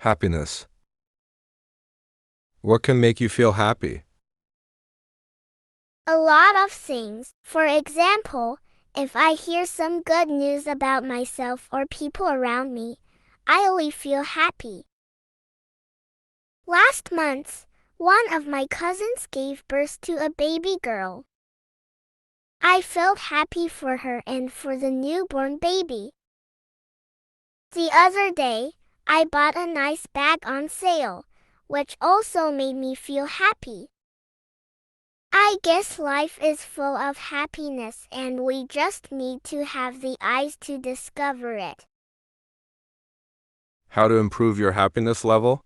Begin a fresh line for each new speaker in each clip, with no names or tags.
Happiness. What can make you feel happy?
A lot of things. For example, if I hear some good news about myself or people around me, I'll feel happy. Last month, one of my cousins gave birth to a baby girl. I felt happy for her and for the newborn baby. The other day, I bought a nice bag on sale, which also made me feel happy. I guess life is full of happiness and we just need to have the eyes to discover it.
How to improve your happiness level?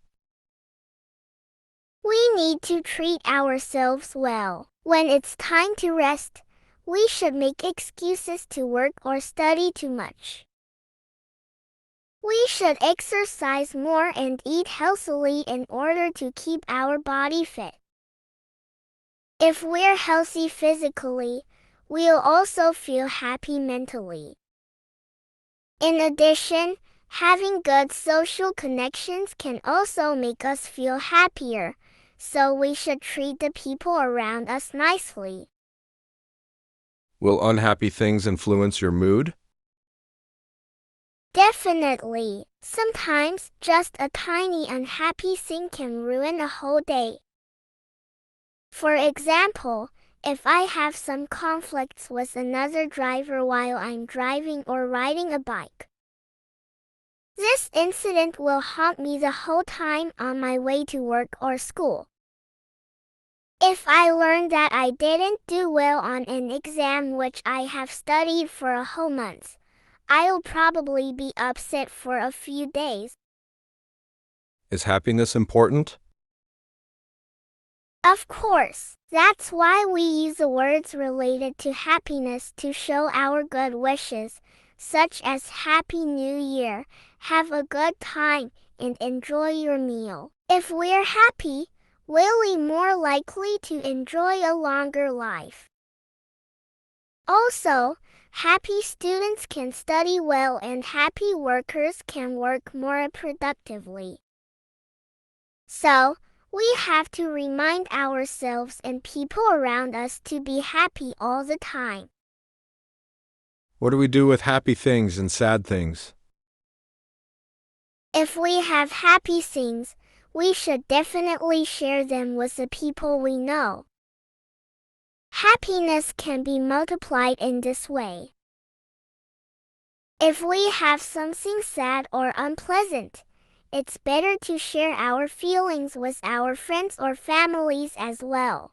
We need to treat ourselves well. When it's time to rest, we should make excuses to work or study too much. We should exercise more and eat healthily in order to keep our body fit. If we're healthy physically, we'll also feel happy mentally. In addition, having good social connections can also make us feel happier, so we should treat the people around us nicely.
Will unhappy things influence your mood?
Definitely. Sometimes just a tiny unhappy thing can ruin a whole day. For example, if I have some conflicts with another driver while I'm driving or riding a bike, this incident will haunt me the whole time on my way to work or school. If I learn that I didn't do well on an exam which I have studied for a whole month, I'll probably be upset for a few days.
Is happiness important?
Of course, that's why we use the words related to happiness to show our good wishes, such as Happy New Year, have a good time, and enjoy your meal. If we're happy, we'll be more likely to enjoy a longer life. Also, happy students can study well and happy workers can work more productively. So, we have to remind ourselves and people around us to be happy all the time.
What do we do with happy things and sad things?
If we have happy things, we should definitely share them with the people we know. Happiness can be multiplied in this way. If we have something sad or unpleasant, it's better to share our feelings with our friends or families as well.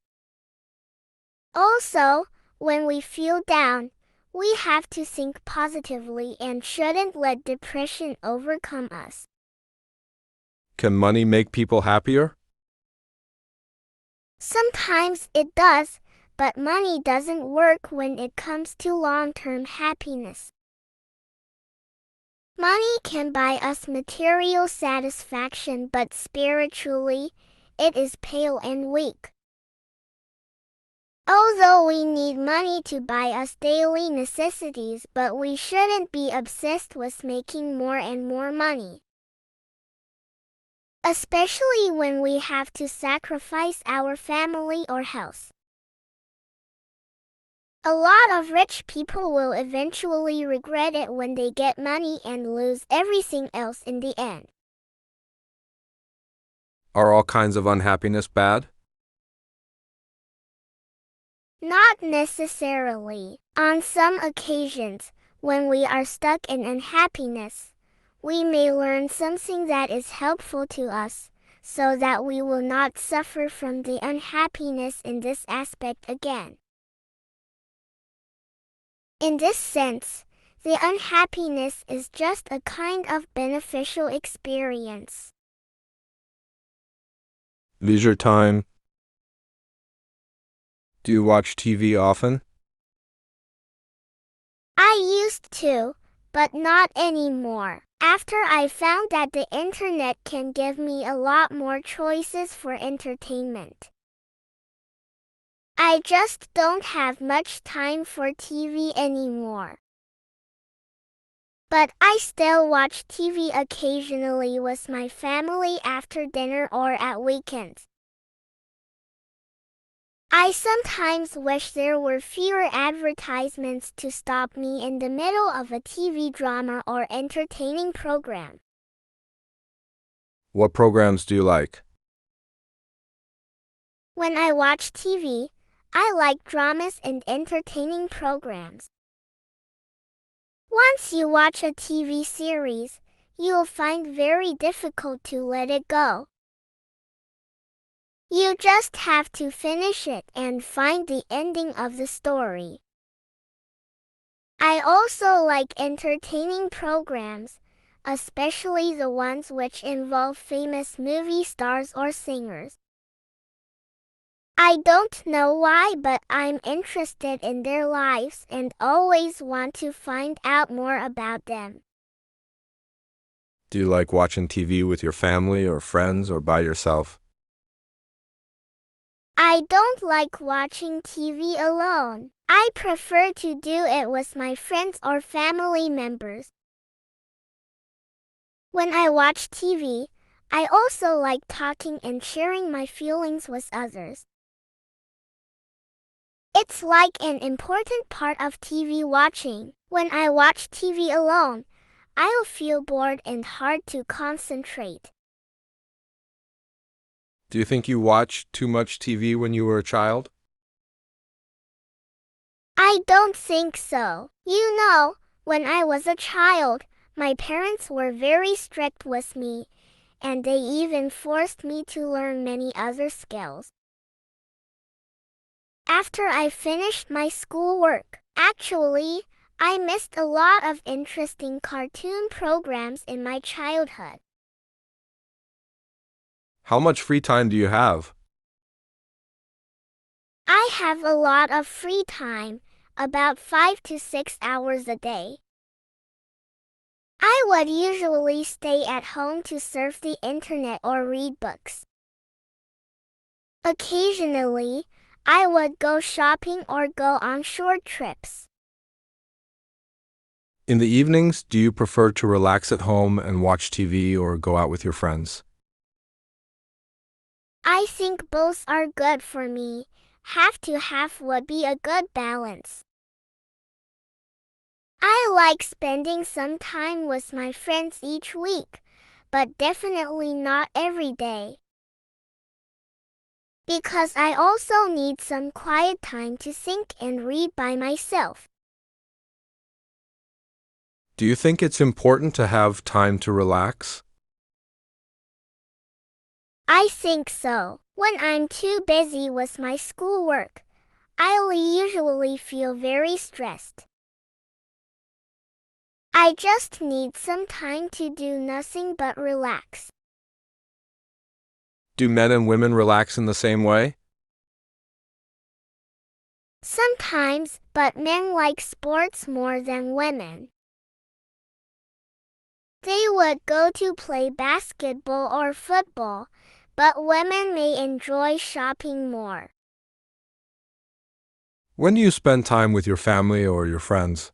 Also, when we feel down, we have to think positively and shouldn't let depression overcome us.
Can money make people happier?
Sometimes it does, but money doesn't work when it comes to long-term happiness. Money can buy us material satisfaction, but spiritually, it is pale and weak. Although we need money to buy us daily necessities, but we shouldn't be obsessed with making more and more money. Especially when we have to sacrifice our family or health. A lot of rich people will eventually regret it when they get money and lose everything else in the end.
Are all kinds of unhappiness bad?
Not necessarily. On some occasions, when we are stuck in unhappiness, we may learn something that is helpful to us, so that we will not suffer from the unhappiness in this aspect again. In this sense, the unhappiness is just a kind of beneficial experience.
Leisure time. Do you watch TV often?
I used to, but not anymore. After I found that the internet can give me a lot more choices for entertainment. I just don't have much time for TV anymore. But I still watch TV occasionally with my family after dinner or at weekends. I sometimes wish there were fewer advertisements to stop me in the middle of a TV drama or entertaining program.
What programs do you like?
When I watch TV, I like dramas and entertaining programs. Once you watch a TV series, you'll find very difficult to let it go. You just have to finish it and find the ending of the story. I also like entertaining programs, especially the ones which involve famous movie stars or singers. I don't know why, but I'm interested in their lives and always want to find out more about them.
Do you like watching TV with your family or friends or by yourself?
I don't like watching TV alone. I prefer to do it with my friends or family members. When I watch TV, I also like talking and sharing my feelings with others. It's like an important part of TV watching. When I watch TV alone, I'll feel bored and hard to concentrate.
Do you think you watched too much TV when you were a child?
I don't think so. You know, when I was a child, my parents were very strict with me, and they even forced me to learn many other skills. After I finished my schoolwork, actually, I missed a lot of interesting cartoon programs in my childhood.
How much free time do you have?
I have a lot of free time, about 5 to 6 hours a day. I would usually stay at home to surf the internet or read books. Occasionally, I would go shopping or go on short trips.
In the evenings, do you prefer to relax at home and watch TV or go out with your friends?
I think both are good for me. Have to have would be a good balance. I like spending some time with my friends each week, but definitely not every day. Because I also need some quiet time to think and read by myself.
Do you think it's important to have time to relax?
I think so. When I'm too busy with my schoolwork, I'll usually feel very stressed. I just need some time to do nothing but relax.
Do men and women relax in the same way?
Sometimes, but men like sports more than women. They would go to play basketball or football, but women may enjoy shopping more.
When do you spend time with your family or your friends?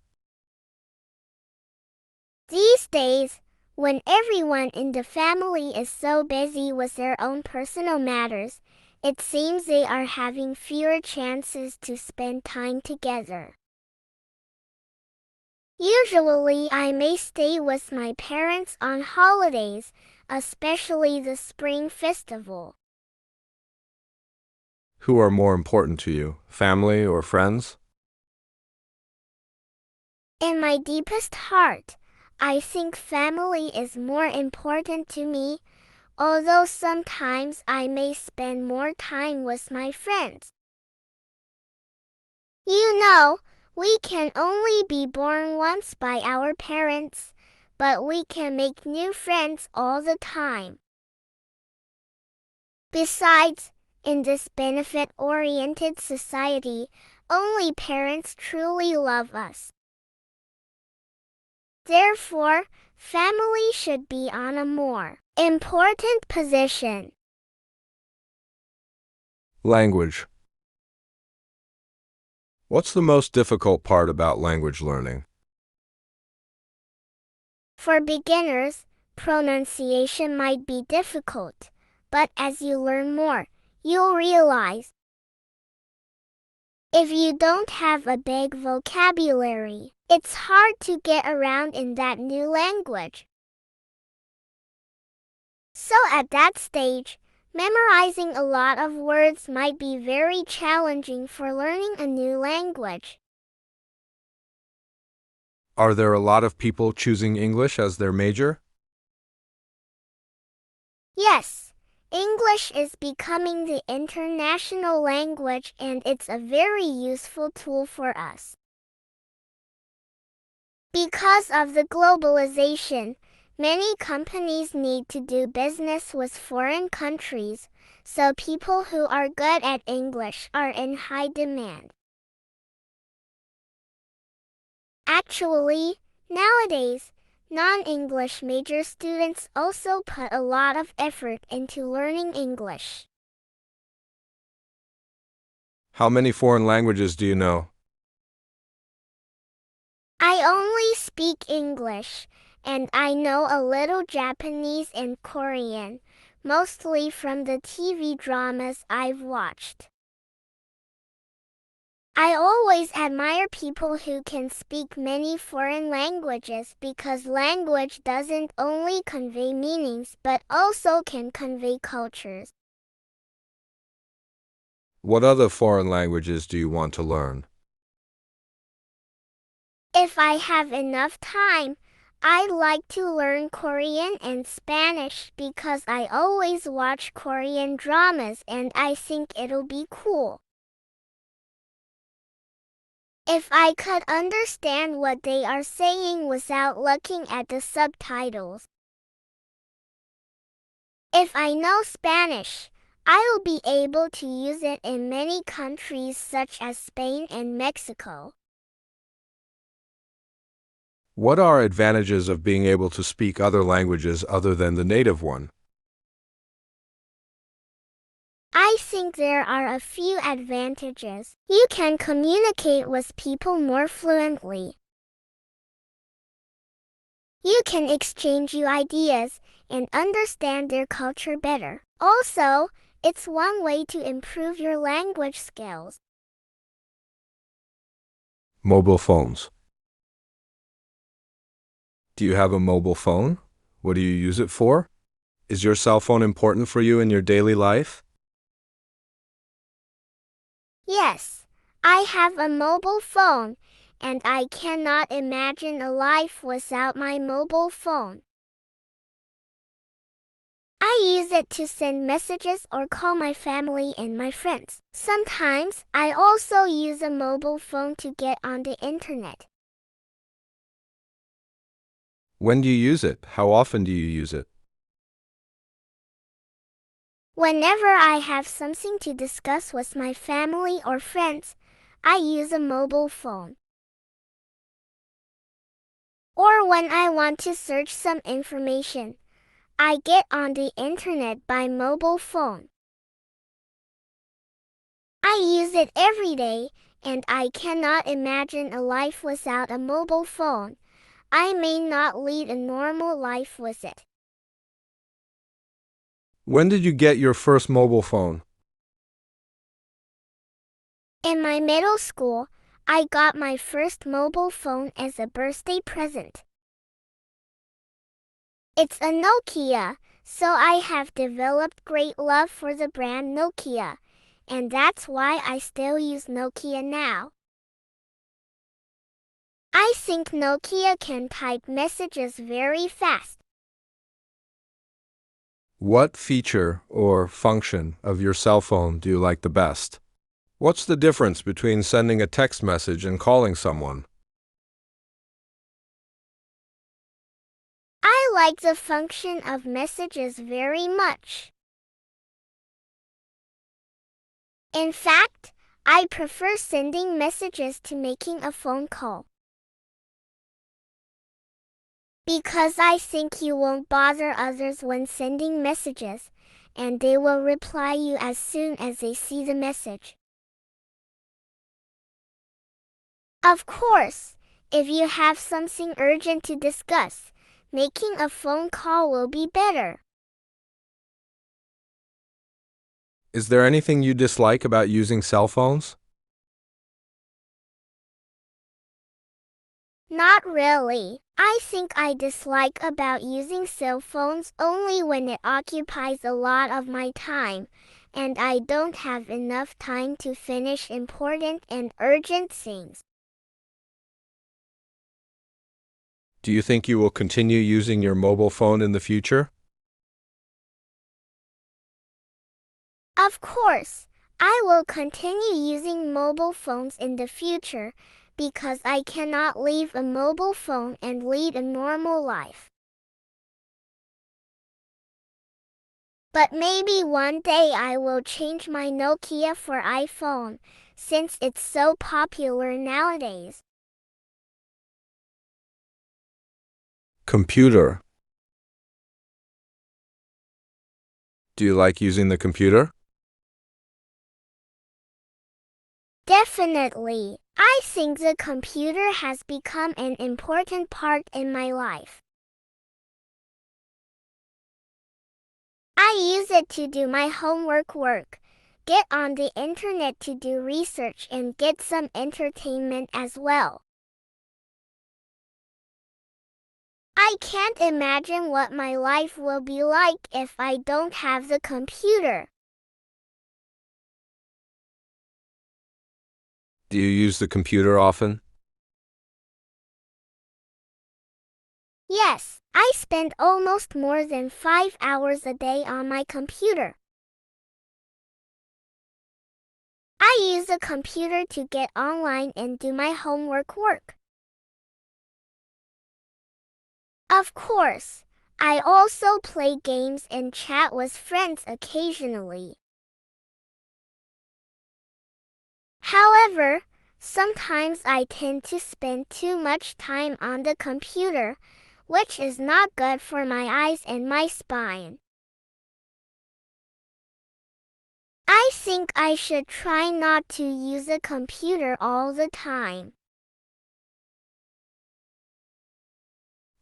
These days, when everyone in the family is so busy with their own personal matters, it seems they are having fewer chances to spend time together. Usually, I may stay with my parents on holidays, especially the Spring Festival.
Who are more important to you, family or friends?
In my deepest heart, I think family is more important to me, although sometimes I may spend more time with my friends. You know, we can only be born once by our parents, but we can make new friends all the time. Besides, in this benefit-oriented society, only parents truly love us. Therefore, family should be on a more important position.
Language. What's the most difficult part about language learning?
For beginners, pronunciation might be difficult, but as you learn more, you'll realize. If you don't have a big vocabulary, it's hard to get around in that new language. So at that stage, memorizing a lot of words might be very challenging for learning a new language.
Are there a lot of people choosing English as their major?
Yes, English is becoming the international language and it's a very useful tool for us. Because of the globalization, many companies need to do business with foreign countries, so people who are good at English are in high demand. Actually, nowadays, non-English major students also put a lot of effort into learning English.
How many foreign languages do you know?
I only speak English, and I know a little Japanese and Korean, mostly from the TV dramas I've watched. I always admire people who can speak many foreign languages because language doesn't only convey meanings but also can convey cultures.
What other foreign languages do you want to learn?
If I have enough time, I'd like to learn Korean and Spanish because I always watch Korean dramas and I think it'll be cool. If I could understand what they are saying without looking at the subtitles. If I know Spanish, I'll be able to use it in many countries such as Spain and Mexico.
What are advantages of being able to speak other languages other than the native one?
I think there are a few advantages. You can communicate with people more fluently. You can exchange your ideas and understand their culture better. Also, it's one way to improve your language skills.
Mobile phones. Do you have a mobile phone? What do you use it for? Is your cell phone important for you in your daily life?
Yes, I have a mobile phone, and I cannot imagine a life without my mobile phone. I use it to send messages or call my family and my friends. Sometimes, I also use a mobile phone to get on the internet.
When do you use it? How often do you use it?
Whenever I have something to discuss with my family or friends, I use a mobile phone. Or when I want to search some information, I get on the internet by mobile phone. I use it every day, and I cannot imagine a life without a mobile phone. I may not lead a normal life with it.
When did you get your first mobile phone?
In my middle school, I got my first mobile phone as a birthday present. It's a Nokia, so I have developed great love for the brand Nokia, and that's why I still use Nokia now. I think Nokia can type messages very fast.
What feature or function of your cell phone do you like the best? What's the difference between sending a text message and calling someone?
I like the function of messages very much. In fact, I prefer sending messages to making a phone call. Because I think you won't bother others when sending messages, and they will reply you as soon as they see the message. Of course, if you have something urgent to discuss, Making a phone call will be better.
Is there anything you dislike about using cell phones?
Not really. I think I dislike about using cell phones only when it occupies a lot of my time, and I don't have enough time to finish important and urgent things.
Do you think you will continue using your mobile phone in the future?
Of course, I will continue using mobile phones in the future because I cannot leave a mobile phone and lead a normal life. But maybe one day I will change my Nokia for iPhone, since it's so popular nowadays.
Computer. Do you like using the computer?
Definitely. I think the computer has become an important part in my life. I use it to do my homework work, get on the internet to do research and get some entertainment as well. I can't imagine what my life will be like if I don't have the computer.
Do you use the computer often?
Yes, I spend almost more than 5 hours a day on my computer. I use a computer to get online and do my homework work. Of course, I also play games and chat with friends occasionally. However, sometimes I tend to spend too much time on the computer, which is not good for my eyes and my spine. I think I should try not to use a computer all the time.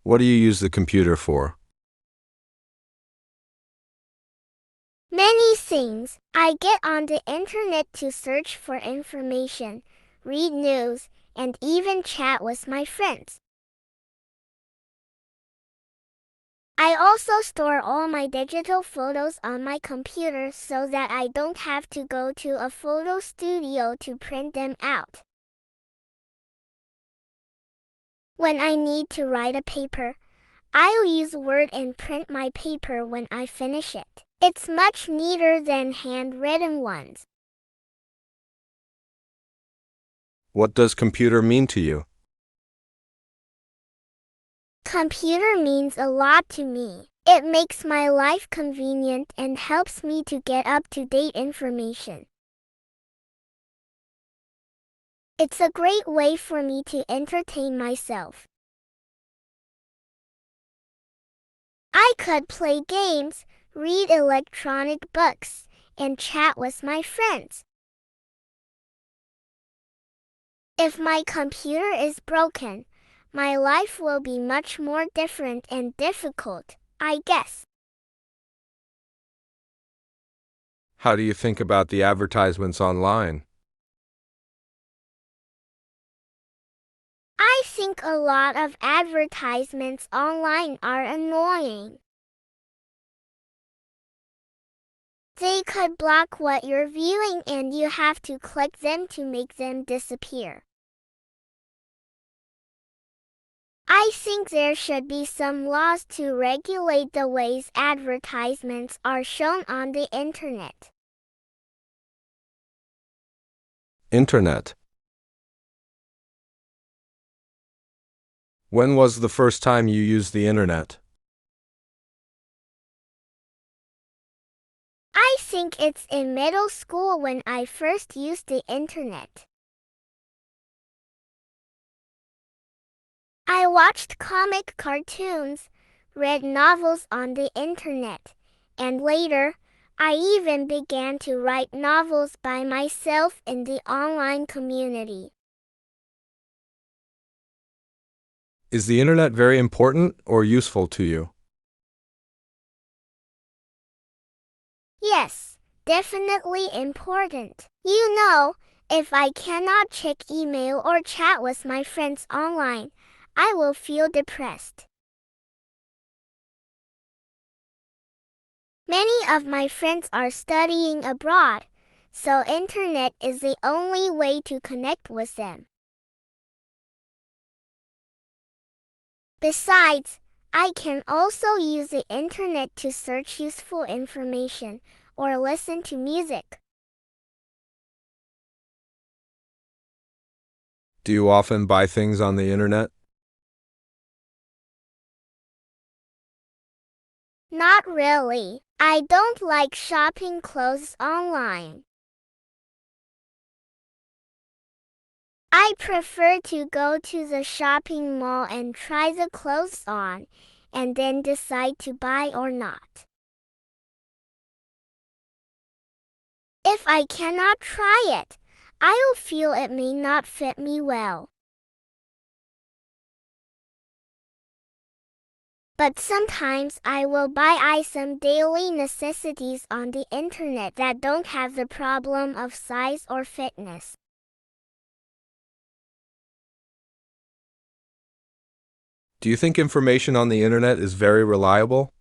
What do you use the computer for?
Many things. I get on the internet to search for information, read news, and even chat with my friends. I also store all my digital photos on my computer so that I don't have to go to a photo studio to print them out. When I need to write a paper, I'll use Word and print my paper when I finish it. It's much neater than handwritten ones.
What does computer mean to you?
Computer means a lot to me. It makes my life convenient and helps me to get up-to-date information. It's a great way for me to entertain myself. I could play games, read electronic books, and chat with my friends. If my computer is broken, my life will be much more different and difficult, I guess.
How do you think about the advertisements online?
I think a lot of advertisements online are annoying. They could block what you're viewing and you have to click them to make them disappear. I think there should be some laws to regulate the ways advertisements are shown on the internet.
Internet. When was the first time you used the internet?
I think it's in middle school when I first used the internet. I watched comic cartoons, read novels on the internet, and later, I even began to write novels by myself in the online community.
Is the internet very important or useful to you?
Yes, definitely important. You know, if I cannot check email or chat with my friends online, I will feel depressed. Many of my friends are studying abroad, so internet is the only way to connect with them. Besides, I can also use the internet to search useful information or listen to music.
Do you often buy things on the internet?
Not really. I don't like shopping clothes online. I prefer to go to the shopping mall and try the clothes on, and then decide to buy or not. If I cannot try it, I will feel it may not fit me well. But sometimes I will buy some daily necessities on the internet that don't have the problem of size or fitness.
Do you think information on the internet is very reliable?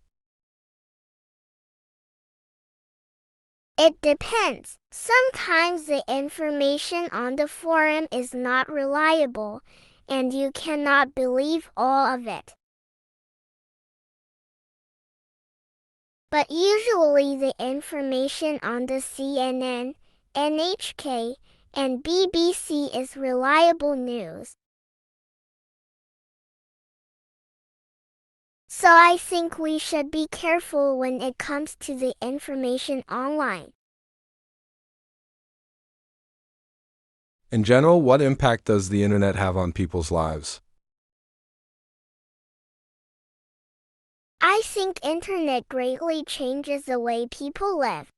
It depends. Sometimes the information on the forum is not reliable, and you cannot believe all of it. But usually the information on the CNN, NHK, and BBC is reliable news. So I think we should be careful when it comes to the information online.
In general, what impact does the internet have on people's lives?
I think internet greatly changes the way people live.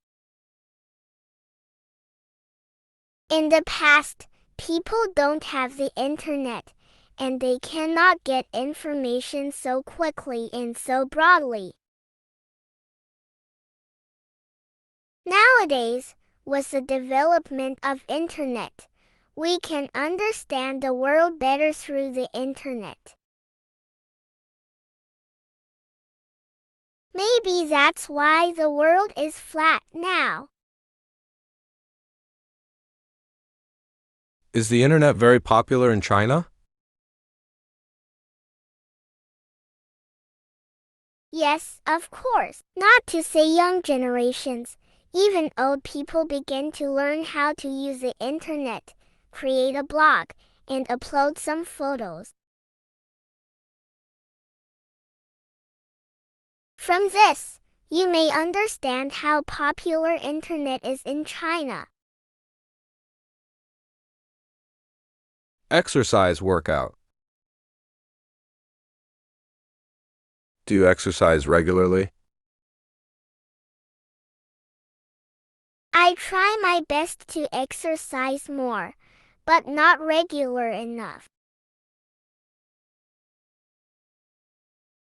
In the past, people don't have the internet, and they cannot get information so quickly and so broadly. Nowadays, with the development of internet, we can understand the world better through the internet. Maybe that's why the world is flat now.
Is the internet very popular in China?
Yes, of course. Not to say young generations, even old people begin to learn how to use the internet, create a blog, and upload some photos. From this, you may understand how popular internet is in China.
Exercise workout. Do you exercise regularly?
I try my best to exercise more, but not regular enough.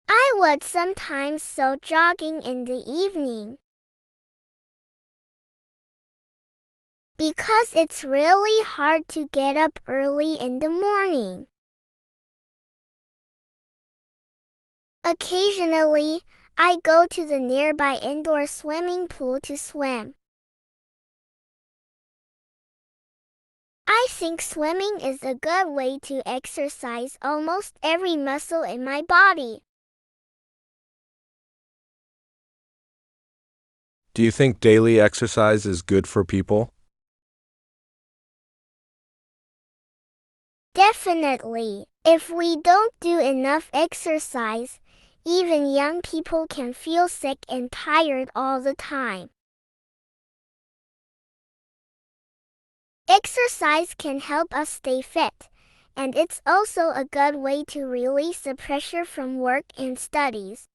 I would sometimes go jogging in the evening. Because it's really hard to get up early in the morning. Occasionally, I go to the nearby indoor swimming pool to swim. I think swimming is a good way to exercise almost every muscle in my body.
Do you think daily exercise is good for people?
Definitely. If we don't do enough exercise, even young people can feel sick and tired all the time. Exercise can help us stay fit, and it's also a good way to release the pressure from work and studies.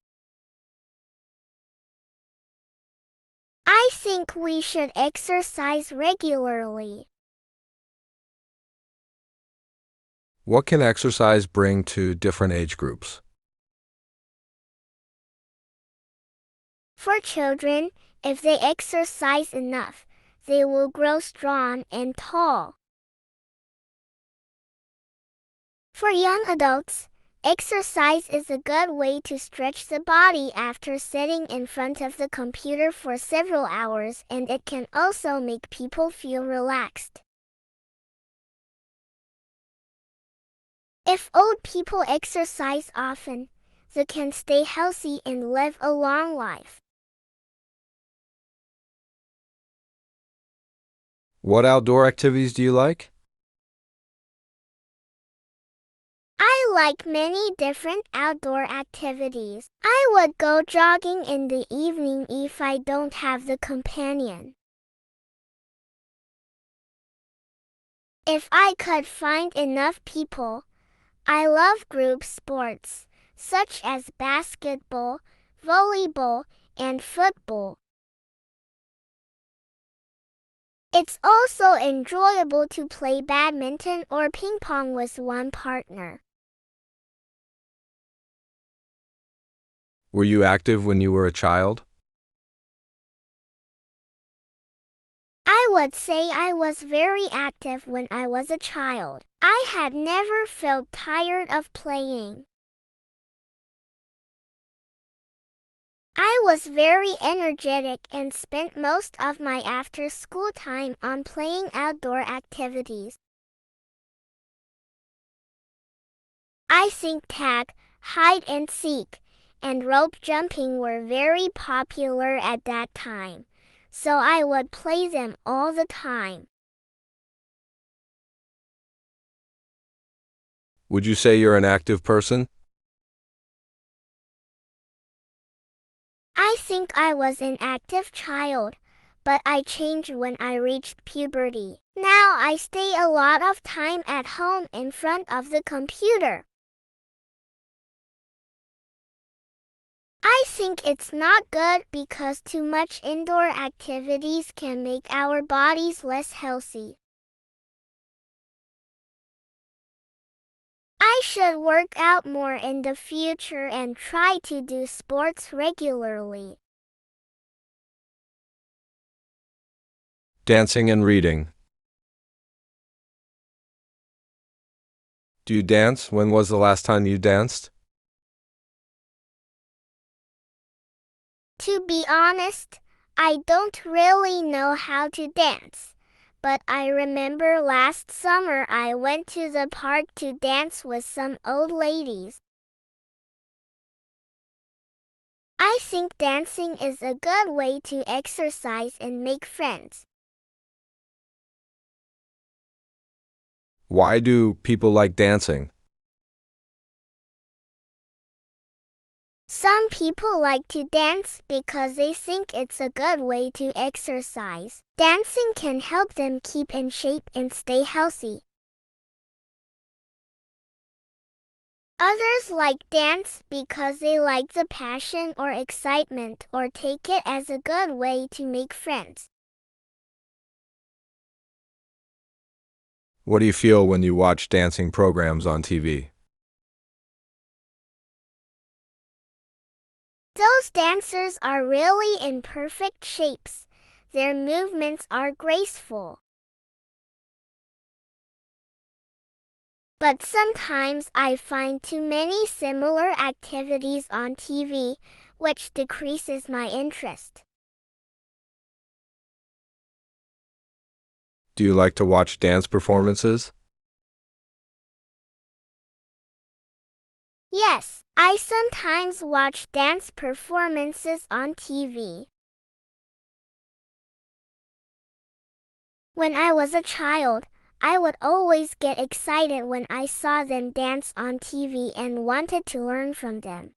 I think we should exercise regularly.
What can exercise bring to different age groups?
For children, if they exercise enough, they will grow strong and tall. For young adults, exercise is a good way to stretch the body after sitting in front of the computer for several hours, and it can also make people feel relaxed. If old people exercise often, they can stay healthy and live a long life.
What outdoor activities do you like?
I like many different outdoor activities. I would go jogging in the evening if I don't have the companion. If I could find enough people, I love group sports, such as basketball, volleyball, and football. It's also enjoyable to play badminton or ping pong with one partner.
Were you active when you were a child?
I would say I was very active when I was a child. I had never felt tired of playing. I was very energetic and spent most of my after-school time on playing outdoor activities. I think tag, hide and seek, and rope jumping were very popular at that time, so I would play them all the time.
Would you say you're an active person?
I think I was an active child, but I changed when I reached puberty. Now I stay a lot of time at home in front of the computer. I think it's not good because too much indoor activities can make our bodies less healthy. I should work out more in the future and try to do sports regularly.
Dancing and reading. Do you dance? When was the last time you danced?
To be honest, I don't really know how to dance, but I remember last summer I went to the park to dance with some old ladies. I think dancing is a good way to exercise and make friends.
Why do people like dancing?
Some people like to dance because they think it's a good way to exercise. Dancing can help them keep in shape and stay healthy. Others like dance because they like the passion or excitement or take it as a good way to make friends.
What do you feel when you watch dancing programs on TV?
Those dancers are really in perfect shapes. Their movements are graceful. But sometimes I find too many similar activities on TV, which decreases my interest.
Do you like to watch dance performances?
Yes, I sometimes watch dance performances on TV. When I was a child, I would always get excited when I saw them dance on TV and wanted to learn from them.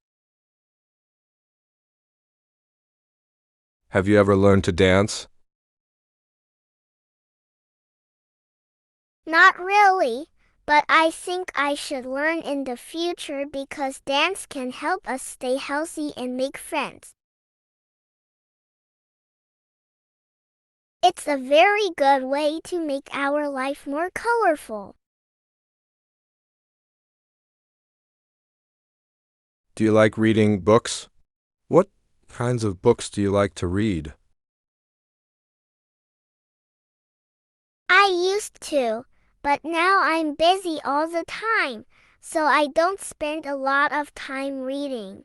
Have you ever learned to dance?
Not really, but I think I should learn in the future because dance can help us stay healthy and make friends. It's a very good way to make our life more colorful.
Do you like reading books? What kinds of books do you like to read?
I used to, but now I'm busy all the time, so I don't spend a lot of time reading.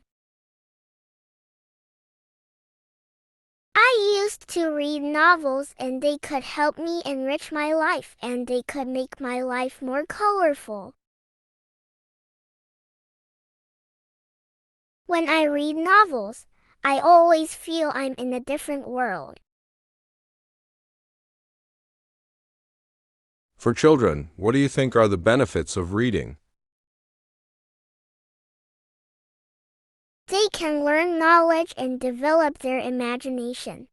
I used to read novels and they could help me enrich my life and they could make my life more colorful. When I read novels, I always feel I'm in a different world.
For children, what do you think are the benefits of reading?
They can learn knowledge and develop their imagination.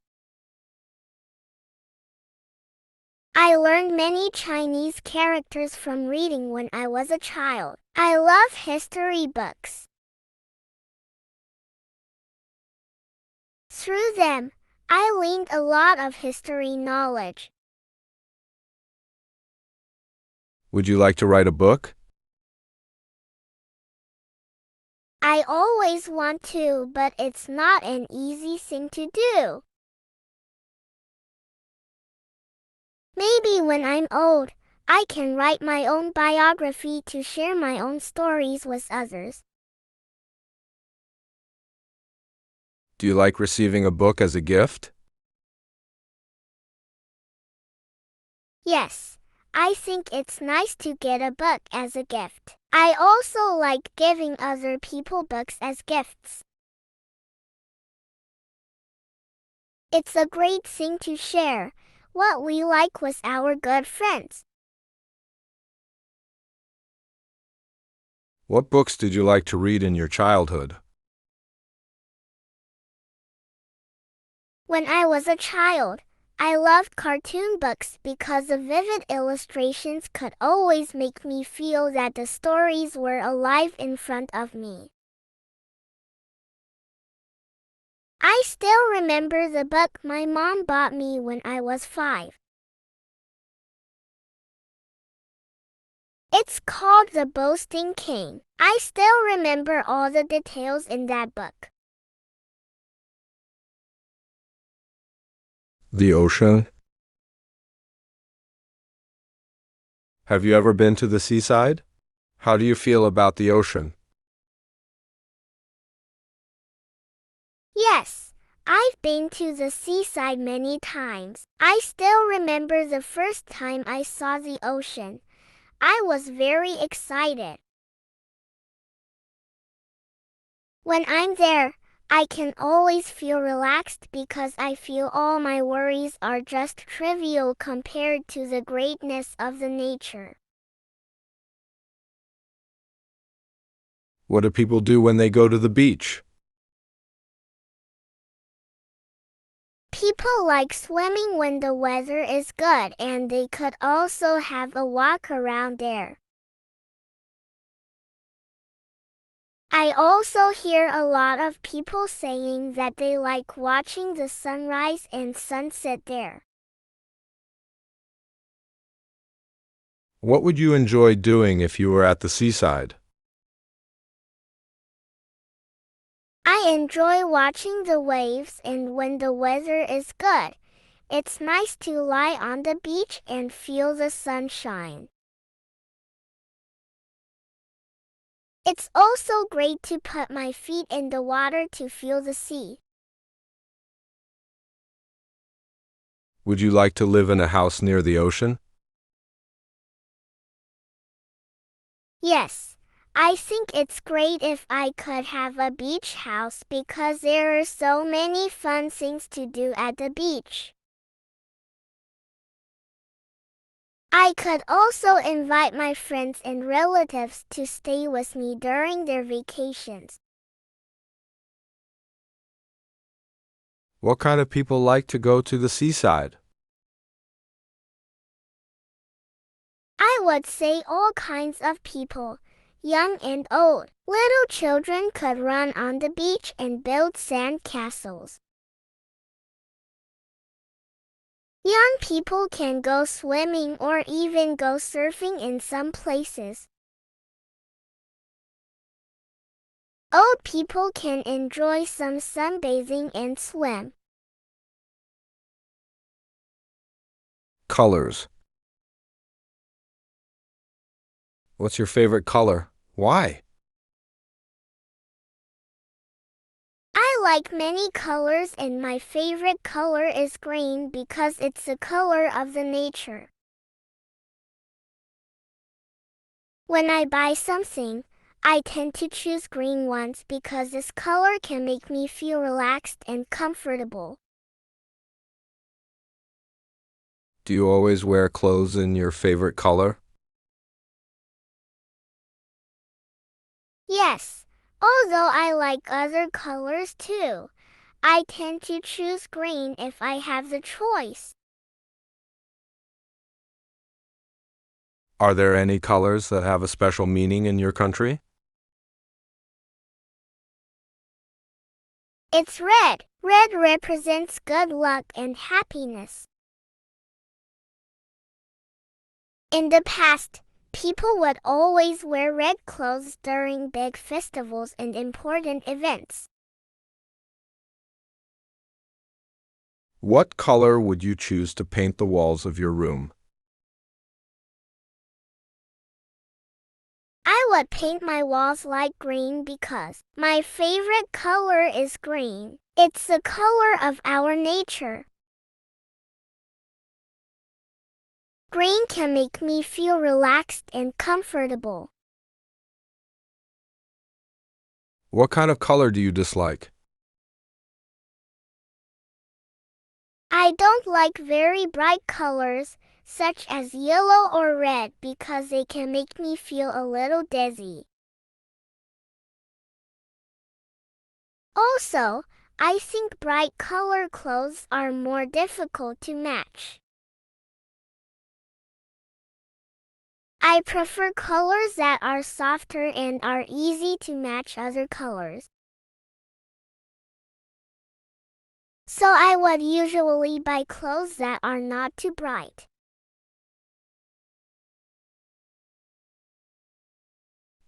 I learned many Chinese characters from reading when I was a child. I love history books. Through them, I learned a lot of history knowledge.
Would you like to write a book?
I always want to, but it's not an easy thing to do. Maybe when I'm old, I can write my own biography to share my own stories with others.
Do you like receiving a book as a gift?
Yes, I think it's nice to get a book as a gift. I also like giving other people books as gifts. It's a great thing to share what we like with our good friends.
What books did you like to read in your childhood?
When I was a child, I loved cartoon books because the vivid illustrations could always make me feel that the stories were alive in front of me. I still remember the book my mom bought me when I was 5. It's called The Boasting King. I still remember all the details in that book.
The ocean. Have you ever been to the seaside? How do you feel about the ocean?
Yes, I've been to the seaside many times. I still remember the first time I saw the ocean. I was very excited. When I'm there, I can always feel relaxed because I feel all my worries are just trivial compared to the greatness of the nature.
What do people do when they go to the beach?
People like swimming when the weather is good and they could also have a walk around there. I also hear a lot of people saying that they like watching the sunrise and sunset there.
What would you enjoy doing if you were at the seaside?
I enjoy watching the waves, and when the weather is good, it's nice to lie on the beach and feel the sunshine. It's also great to put my feet in the water to feel the sea.
Would you like to live in a house near the ocean?
Yes, I think it's great if I could have a beach house because there are so many fun things to do at the beach. I could also invite my friends and relatives to stay with me during their vacations.
What kind of people like to go to the seaside?
I would say all kinds of people, young and old. Little children could run on the beach and build sand castles. Young people can go swimming or even go surfing in some places. Old people can enjoy some sunbathing and swim.
Colors. What's your favorite color? Why?
I like many colors and my favorite color is green because it's the color of the nature. When I buy something, I tend to choose green ones because this color can make me feel relaxed and comfortable.
Do you always wear clothes in your favorite color?
Yes, although I like other colors too. I tend to choose green if I have the choice.
Are there any colors that have a special meaning in your country?
It's red. Red represents good luck and happiness. In the past, people would always wear red clothes during big festivals and important events.
What color would you choose to paint the walls of your room?
I would paint my walls light green because my favorite color is green. It's the color of our nature. Green can make me feel relaxed and comfortable.
What kind of color do you dislike?
I don't like very bright colors, such as yellow or red, because they can make me feel a little dizzy. Also, I think bright color clothes are more difficult to match. I prefer colors that are softer and are easy to match other colors. So I would usually buy clothes that are not too bright.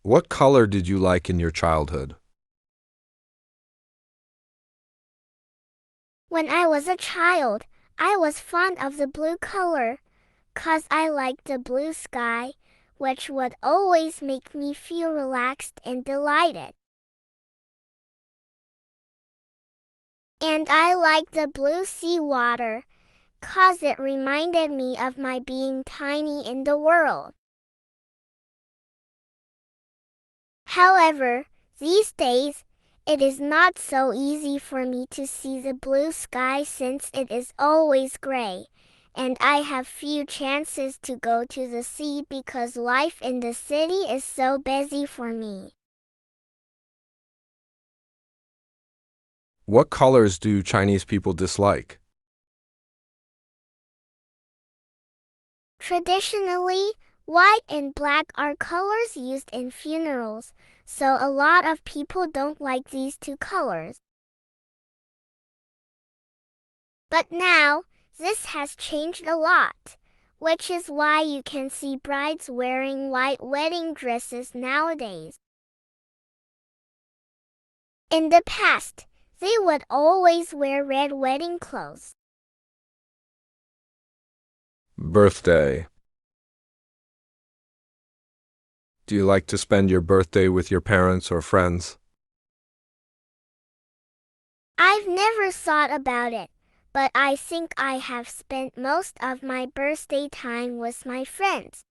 What color did you like in your childhood?
When I was a child, I was fond of the blue color, 'cause I liked the blue sky, which would always make me feel relaxed and delighted. And I liked the blue sea water, 'cause it reminded me of my being tiny in the world. However, these days, it is not so easy for me to see the blue sky since it is always gray, and I have few chances to go to the sea because life in the city is so busy for me.
What colors do Chinese people dislike?
Traditionally, white and black are colors used in funerals, so a lot of people don't like these two colors. But now, this has changed a lot, which is why you can see brides wearing white wedding dresses nowadays. In the past, they would always wear red wedding clothes.
Birthday. Do you like to spend your birthday with your parents or friends?
I've never thought about it, but I think I have spent most of my birthday time with my friends.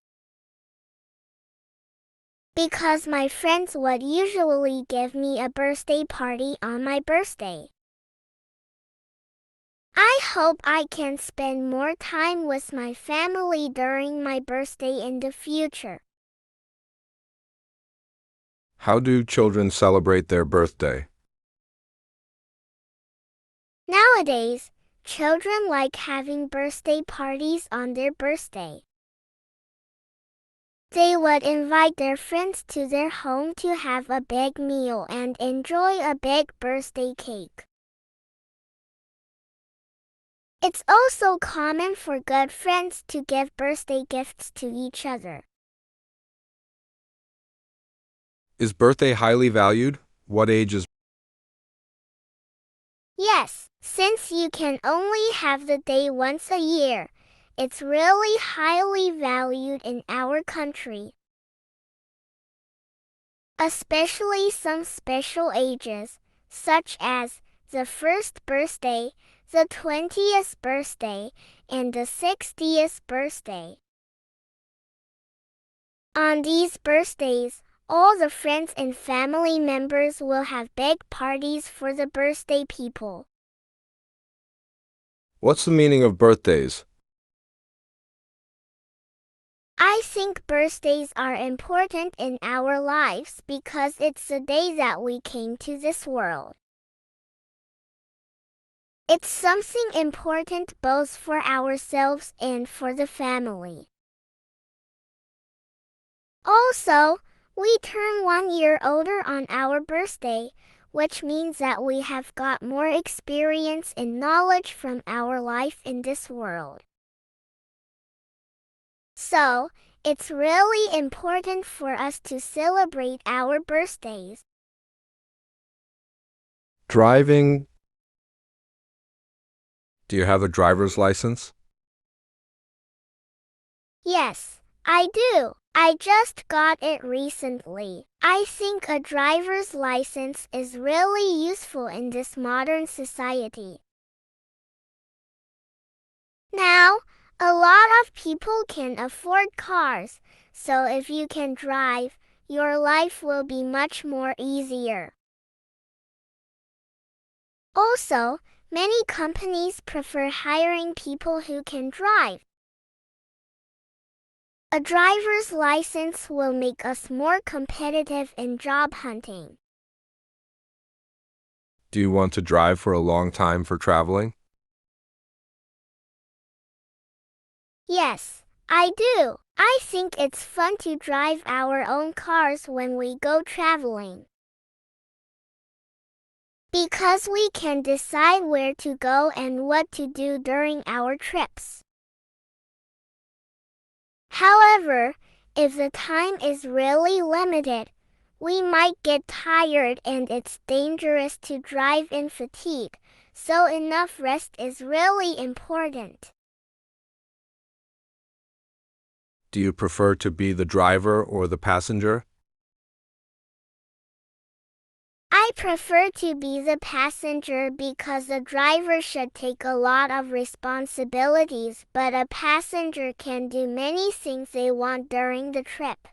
Because my friends would usually give me a birthday party on my birthday. I hope I can spend more time with my family during my birthday in the future.
How do children celebrate their birthday?
Nowadays, children like having birthday parties on their birthday. They would invite their friends to their home to have a big meal and enjoy a big birthday cake. It's also common for good friends to give birthday gifts to each other.
Is birthday highly valued? What age is...
Yes, since you can only have the day once a year, it's really highly valued in our country. Especially some special ages, such as the first birthday, the 20th birthday, and the 60th birthday. On these birthdays, all the friends and family members will have big parties for the birthday people.
What's the meaning of birthdays?
I think birthdays are important in our lives because it's the day that we came to this world. It's something important both for ourselves and for the family. Also, we turn 1 year older on our birthday, which means that we have got more experience and knowledge from our life in this world. So, it's really important for us to celebrate our birthdays.
Driving. Do you have a driver's license?
Yes, I do. I just got it recently. I think a driver's license is really useful in this modern society. Now, a lot of people can afford cars, so if you can drive, your life will be much more easier. Also, many companies prefer hiring people who can drive. A driver's license will make us more competitive in job hunting.
Do you want to drive for a long time for traveling?
Yes, I do. I think it's fun to drive our own cars when we go traveling. Because we can decide where to go and what to do during our trips. However, if the time is really limited, we might get tired and it's dangerous to drive in fatigue, so enough rest is really important.
Do you prefer to be the driver or the passenger?
I prefer to be the passenger because the driver should take a lot of responsibilities, but a passenger can do many things they want during the trip.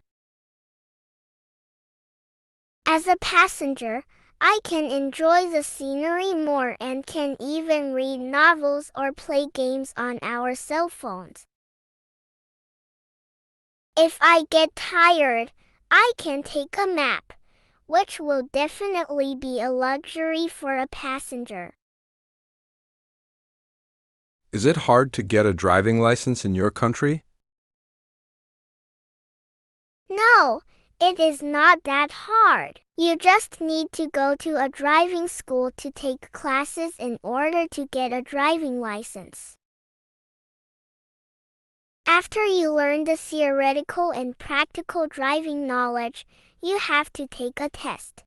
As a passenger, I can enjoy the scenery more and can even read novels or play games on our cell phones. If I get tired, I can take a nap, which will definitely be a luxury for a passenger.
Is it hard to get a driving license in your country?
No, it is not that hard. You just need to go to a driving school to take classes in order to get a driving license. After you learn the theoretical and practical driving knowledge, you have to take a test.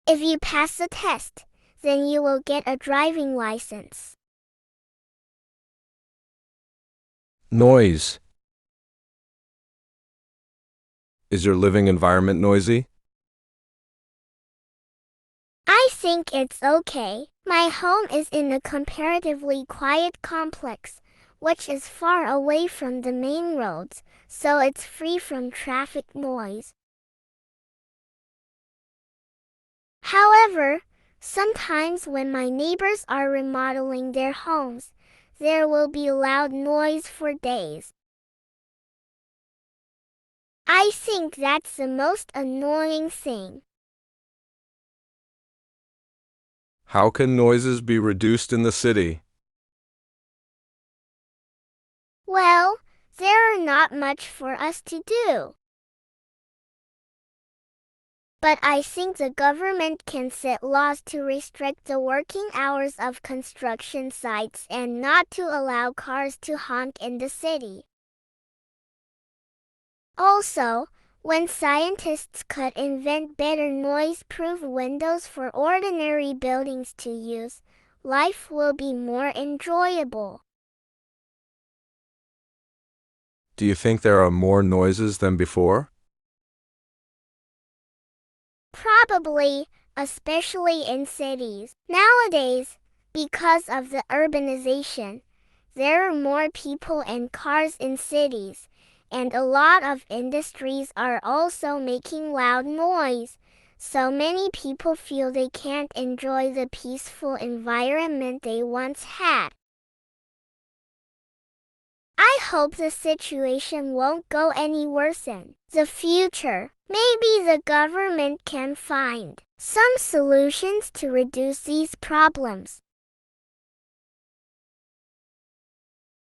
If you pass the test, then you will get a driving license.
Noise. Is your living environment noisy?
I think it's okay. My home is in a comparatively quiet complex, which is far away from the main roads, so it's free from traffic noise. However, sometimes when my neighbors are remodeling their homes, there will be loud noise for days. I think that's the most annoying thing.
How can noises be reduced in the city?
Well, there are not much for us to do. But I think the government can set laws to restrict the working hours of construction sites and not to allow cars to honk in the city. Also, When scientists could invent better noise-proof windows for ordinary buildings to use, life will be more enjoyable.
Do you think there are more noises than before?
Probably, especially in cities. Nowadays, because of the urbanization, there are more people and cars in cities, and a lot of industries are also making loud noise. So many people feel they can't enjoy the peaceful environment they once had. I hope the situation won't go any worse in the future. Maybe the government can find some solutions to reduce these problems.